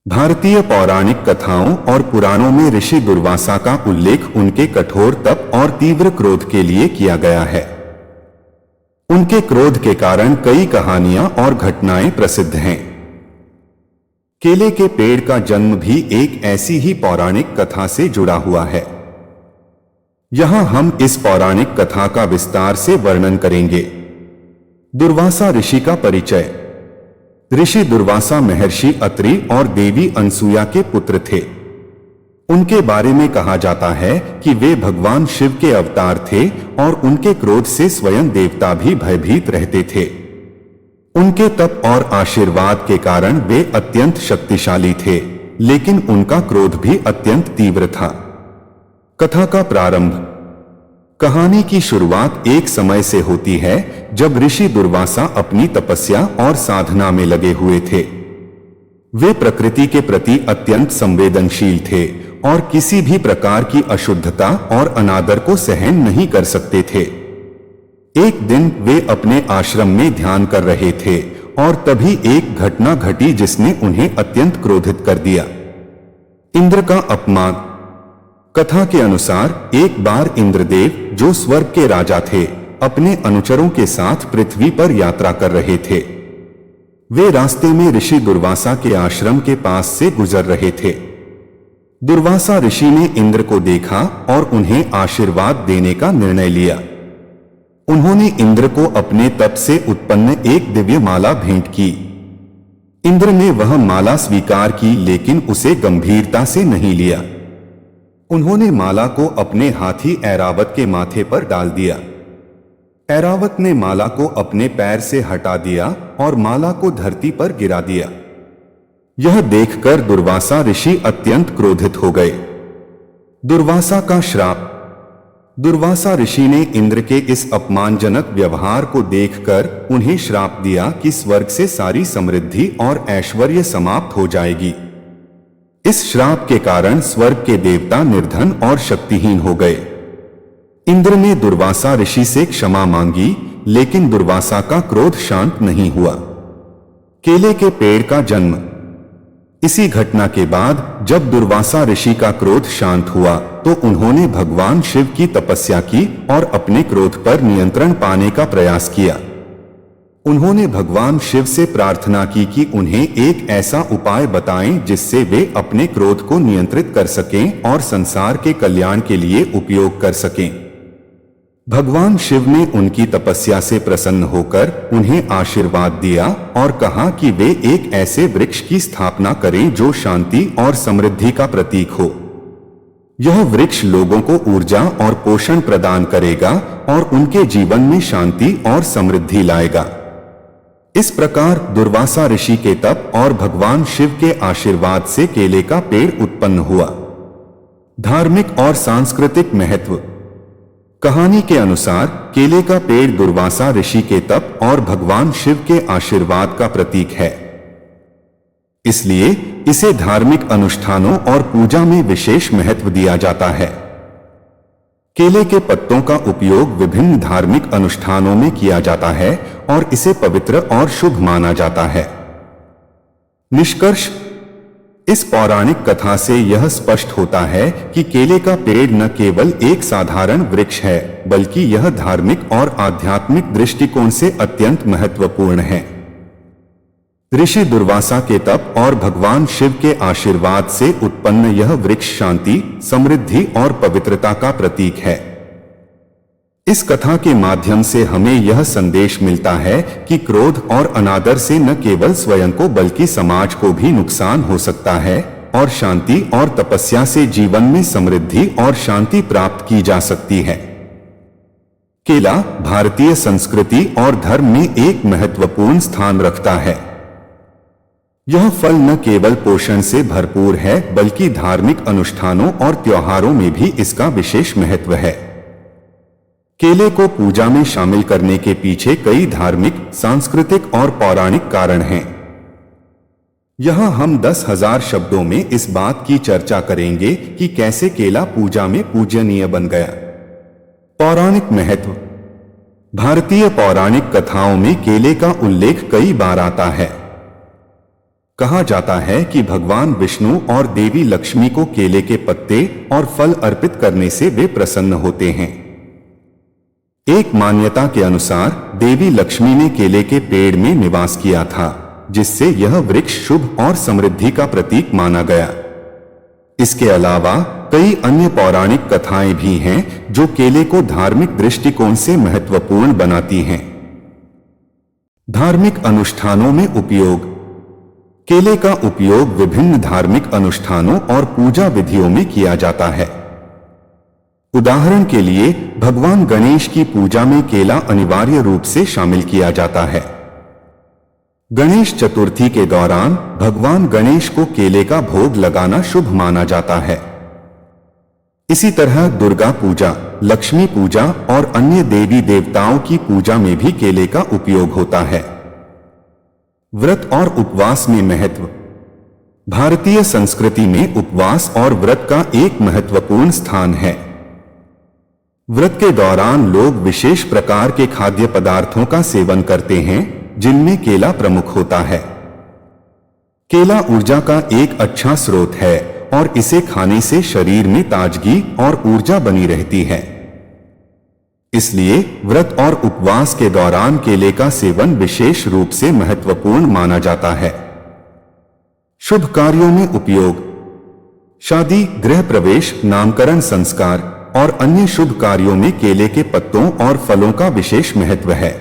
भारतीय पौराणिक कथाओं और पुराणों में ऋषि दुर्वासा का उल्लेख उनके कठोर तप और तीव्र क्रोध के लिए किया गया है। उनके क्रोध के कारण कई कहानियां और घटनाएं प्रसिद्ध हैं। केले के पेड़ का जन्म भी एक ऐसी ही पौराणिक कथा से जुड़ा हुआ है। यहां हम इस पौराणिक कथा का विस्तार से वर्णन करेंगे। दुर्वासा ऋषि का परिचय। ऋषि दुर्वासा महर्षि अत्रि और देवी अनसुया के पुत्र थे। उनके बारे में कहा जाता है कि वे भगवान शिव के अवतार थे और उनके क्रोध से स्वयं देवता भी भयभीत रहते थे। उनके तप और आशीर्वाद के कारण वे अत्यंत शक्तिशाली थे, लेकिन उनका क्रोध भी अत्यंत तीव्र था। कथा का प्रारंभ। कहानी की शुरुआत एक समय से होती है जब ऋषि दुर्वासा अपनी तपस्या और साधना में लगे हुए थे। वे प्रकृति के प्रति अत्यंत संवेदनशील थे और किसी भी प्रकार की अशुद्धता और अनादर को सहन नहीं कर सकते थे। एक दिन वे अपने आश्रम में ध्यान कर रहे थे और तभी एक घटना घटी जिसने उन्हें अत्यंत क्रोधित कर दिया। इंद्र का अपमान। कथा के अनुसार एक बार इंद्रदेव, जो स्वर्ग के राजा थे, अपने अनुचरों के साथ पृथ्वी पर यात्रा कर रहे थे। वे रास्ते में ऋषि दुर्वासा के आश्रम के पास से गुजर रहे थे। दुर्वासा ऋषि ने इंद्र को देखा और उन्हें आशीर्वाद देने का निर्णय लिया। उन्होंने इंद्र को अपने तप से उत्पन्न एक दिव्य माला भेंट की। इंद्र ने वह माला स्वीकार की, लेकिन उसे गंभीरता से नहीं लिया। उन्होंने माला को अपने हाथी ऐरावत के माथे पर डाल दिया। ऐरावत ने माला को अपने पैर से हटा दिया और माला को धरती पर गिरा दिया। यह देखकर दुर्वासा ऋषि अत्यंत क्रोधित हो गए। दुर्वासा का श्राप। दुर्वासा ऋषि ने इंद्र के इस अपमानजनक व्यवहार को देखकर उन्हें श्राप दिया कि स्वर्ग से सारी समृद्धि और ऐश्वर्य समाप्त हो जाएगी। इस श्राप के कारण स्वर्ग के देवता निर्धन और शक्तिहीन हो गए। इंद्र ने दुर्वासा ऋषि से क्षमा मांगी, लेकिन दुर्वासा का क्रोध शांत नहीं हुआ। केले के पेड़ का जन्म। इसी घटना के बाद जब दुर्वासा ऋषि का क्रोध शांत हुआ तो उन्होंने भगवान शिव की तपस्या की और अपने क्रोध पर नियंत्रण पाने का प्रयास किया। उन्होंने भगवान शिव से प्रार्थना की कि उन्हें एक ऐसा उपाय बताएं जिससे वे अपने क्रोध को नियंत्रित कर सकें और संसार के कल्याण के लिए उपयोग कर सकें। भगवान शिव ने उनकी तपस्या से प्रसन्न होकर उन्हें आशीर्वाद दिया और कहा कि वे एक ऐसे वृक्ष की स्थापना करें जो शांति और समृद्धि का प्रतीक हो। यह वृक्ष लोगों को ऊर्जा और पोषण प्रदान करेगा और उनके जीवन में शांति और समृद्धि लाएगा। इस प्रकार दुर्वासा ऋषि के तप और भगवान शिव के आशीर्वाद से केले का पेड़ उत्पन्न हुआ। धार्मिक और सांस्कृतिक महत्व। कहानी के अनुसार केले का पेड़ दुर्वासा ऋषि के तप और भगवान शिव के आशीर्वाद का प्रतीक है, इसलिए इसे धार्मिक अनुष्ठानों और पूजा में विशेष महत्व दिया जाता है। केले के पत्तों का उपयोग विभिन्न धार्मिक अनुष्ठानों में किया जाता है और इसे पवित्र और शुभ माना जाता है। निष्कर्ष। इस पौराणिक कथा से यह स्पष्ट होता है कि केले का पेड़ न केवल एक साधारण वृक्ष है, बल्कि यह धार्मिक और आध्यात्मिक दृष्टिकोण से अत्यंत महत्वपूर्ण है। ऋषि दुर्वासा के तप और भगवान शिव के आशीर्वाद से उत्पन्न यह वृक्ष शांति, समृद्धि और पवित्रता का प्रतीक है। इस कथा के माध्यम से हमें यह संदेश मिलता है कि क्रोध और अनादर से न केवल स्वयं को बल्कि समाज को भी नुकसान हो सकता है और शांति और तपस्या से जीवन में समृद्धि और शांति प्राप्त की जा सकती है। केला भारतीय संस्कृति और धर्म में एक महत्वपूर्ण स्थान रखता है। यह फल न केवल पोषण से भरपूर है, बल्कि धार्मिक अनुष्ठानों और त्योहारों में भी इसका विशेष महत्व है। केले को पूजा में शामिल करने के पीछे कई धार्मिक, सांस्कृतिक और पौराणिक कारण हैं। यहां हम 10,000 शब्दों में इस बात की चर्चा करेंगे कि कैसे केला पूजा में पूजनीय बन गया। पौराणिक महत्व। भारतीय पौराणिक कथाओं में केले का उल्लेख कई बार आता है। कहा जाता है कि भगवान विष्णु और देवी लक्ष्मी को केले के पत्ते और फल अर्पित करने से वे प्रसन्न होते हैं। एक मान्यता के अनुसार देवी लक्ष्मी ने केले के पेड़ में निवास किया था, जिससे यह वृक्ष शुभ और समृद्धि का प्रतीक माना गया। इसके अलावा कई अन्य पौराणिक कथाएं भी हैं जो केले को धार्मिक दृष्टिकोण से महत्वपूर्ण बनाती हैं। धार्मिक अनुष्ठानों में उपयोग। केले का उपयोग विभिन्न धार्मिक अनुष्ठानों और पूजा विधियों में किया जाता है। उदाहरण के लिए भगवान गणेश की पूजा में केला अनिवार्य रूप से शामिल किया जाता है। गणेश चतुर्थी के दौरान भगवान गणेश को केले का भोग लगाना शुभ माना जाता है। इसी तरह दुर्गा पूजा, लक्ष्मी पूजा और अन्य देवी देवताओं की पूजा में भी केले का उपयोग होता है। व्रत और उपवास में महत्व। भारतीय संस्कृति में उपवास और व्रत का एक महत्वपूर्ण स्थान है। व्रत के दौरान लोग विशेष प्रकार के खाद्य पदार्थों का सेवन करते हैं, जिनमें केला प्रमुख होता है। केला ऊर्जा का एक अच्छा स्रोत है और इसे खाने से शरीर में ताजगी और ऊर्जा बनी रहती है। इसलिए व्रत और उपवास के दौरान केले का सेवन विशेष रूप से महत्वपूर्ण माना जाता है। शुभ कार्यों में उपयोग। शादी, गृह प्रवेश, नामकरण संस्कार और अन्य शुभ कार्यों में केले के पत्तों और फलों का विशेष महत्व है।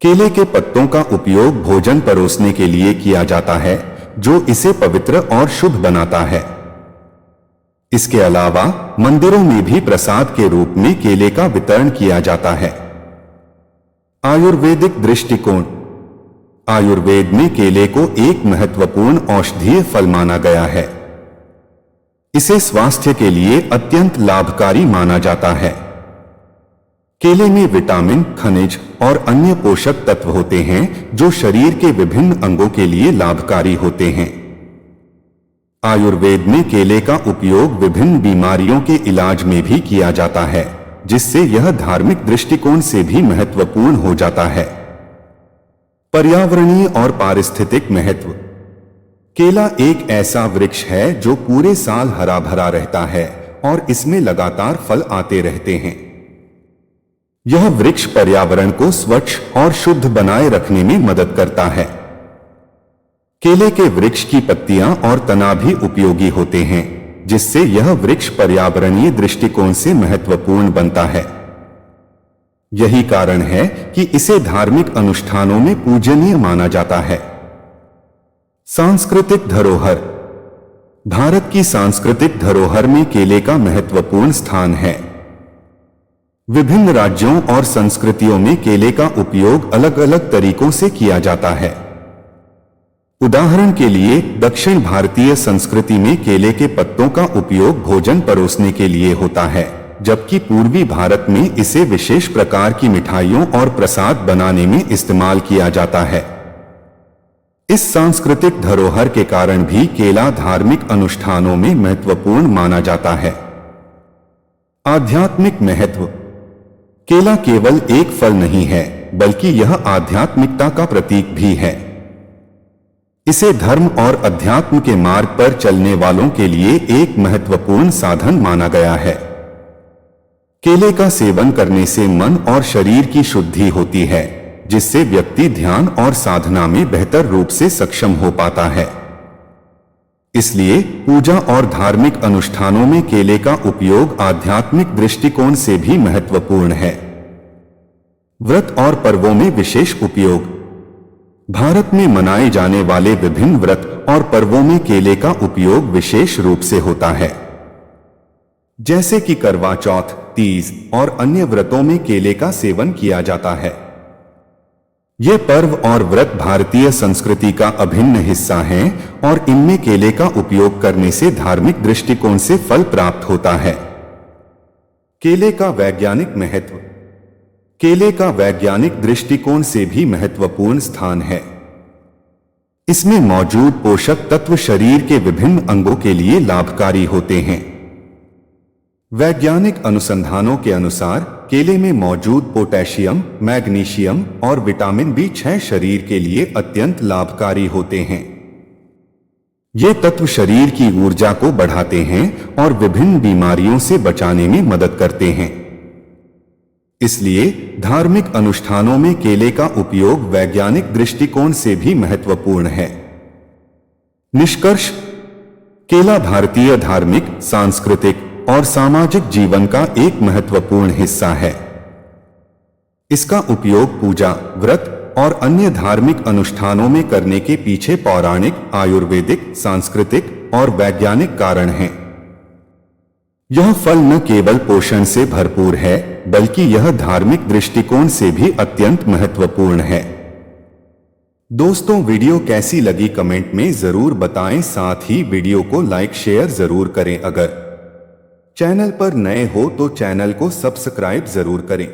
केले के पत्तों का उपयोग भोजन परोसने के लिए किया जाता है, जो इसे पवित्र और शुभ बनाता है। इसके अलावा मंदिरों में भी प्रसाद के रूप में केले का वितरण किया जाता है। आयुर्वेदिक दृष्टिकोण। आयुर्वेद में केले को एक महत्वपूर्ण औषधीय फल माना गया है। इसे स्वास्थ्य के लिए अत्यंत लाभकारी माना जाता है। केले में विटामिन, खनिज और अन्य पोषक तत्व होते हैं जो शरीर के विभिन्न अंगों के लिए लाभकारी होते हैं। आयुर्वेद में केले का उपयोग विभिन्न बीमारियों के इलाज में भी किया जाता है, जिससे यह धार्मिक दृष्टिकोण से भी महत्वपूर्ण हो जाता है। पर्यावरणीय और पारिस्थितिक महत्व। केला एक ऐसा वृक्ष है जो पूरे साल हरा भरा रहता है और इसमें लगातार फल आते रहते हैं। यह वृक्ष पर्यावरण को स्वच्छ और शुद्ध बनाए रखने में मदद करता है। केले के वृक्ष की पत्तियां और तना भी उपयोगी होते हैं, जिससे यह वृक्ष पर्यावरणीय दृष्टिकोण से महत्वपूर्ण बनता है। यही कारण है कि इसे धार्मिक अनुष्ठानों में पूजनीय माना जाता है। सांस्कृतिक धरोहर। भारत की सांस्कृतिक धरोहर में केले का महत्वपूर्ण स्थान है। विभिन्न राज्यों और संस्कृतियों में केले का उपयोग अलग अलग तरीकों से किया जाता है। उदाहरण के लिए दक्षिण भारतीय संस्कृति में केले के पत्तों का उपयोग भोजन परोसने के लिए होता है, जबकि पूर्वी भारत में इसे विशेष प्रकार की मिठाइयों और प्रसाद बनाने में इस्तेमाल किया जाता है। इस सांस्कृतिक धरोहर के कारण भी केला धार्मिक अनुष्ठानों में महत्वपूर्ण माना जाता है। आध्यात्मिक महत्व। केला केवल एक फल नहीं है, बल्कि यह आध्यात्मिकता का प्रतीक भी है। इसे धर्म और अध्यात्म के मार्ग पर चलने वालों के लिए एक महत्वपूर्ण साधन माना गया है। केले का सेवन करने से मन और शरीर की शुद्धि होती है, जिससे व्यक्ति ध्यान और साधना में बेहतर रूप से सक्षम हो पाता है। इसलिए पूजा और धार्मिक अनुष्ठानों में केले का उपयोग आध्यात्मिक दृष्टिकोण से भी महत्वपूर्ण है। व्रत और पर्वों में विशेष उपयोग। भारत में मनाए जाने वाले विभिन्न व्रत और पर्वों में केले का उपयोग विशेष रूप से होता है, जैसे कि करवा चौथ, तीज और अन्य व्रतों में केले का सेवन किया जाता है। ये पर्व और व्रत भारतीय संस्कृति का अभिन्न हिस्सा हैं और इनमें केले का उपयोग करने से धार्मिक दृष्टिकोण से फल प्राप्त होता है। केले का वैज्ञानिक महत्व। केले का वैज्ञानिक दृष्टिकोण से भी महत्वपूर्ण स्थान है। इसमें मौजूद पोषक तत्व शरीर के विभिन्न अंगों के लिए लाभकारी होते हैं। वैज्ञानिक अनुसंधानों के अनुसार केले में मौजूद पोटेशियम, मैग्नीशियम और विटामिन B6 शरीर के लिए अत्यंत लाभकारी होते हैं। ये तत्व शरीर की ऊर्जा को बढ़ाते हैं और विभिन्न बीमारियों से बचाने में मदद करते हैं। इसलिए धार्मिक अनुष्ठानों में केले का उपयोग वैज्ञानिक दृष्टिकोण से भी महत्वपूर्ण है। निष्कर्ष: केला भारतीय धार्मिक, सांस्कृतिक और सामाजिक जीवन का एक महत्वपूर्ण हिस्सा है। इसका उपयोग पूजा, व्रत और अन्य धार्मिक अनुष्ठानों में करने के पीछे पौराणिक, आयुर्वेदिक, सांस्कृतिक और वैज्ञानिक कारण हैं। यह फल न केवल पोषण से भरपूर है, बल्कि यह धार्मिक दृष्टिकोण से भी अत्यंत महत्वपूर्ण है। दोस्तों, वीडियो कैसी लगी कमेंट में जरूर बताएं। साथ ही वीडियो को लाइक शेयर जरूर करें। अगर चैनल पर नए हो तो चैनल को सब्सक्राइब जरूर करें।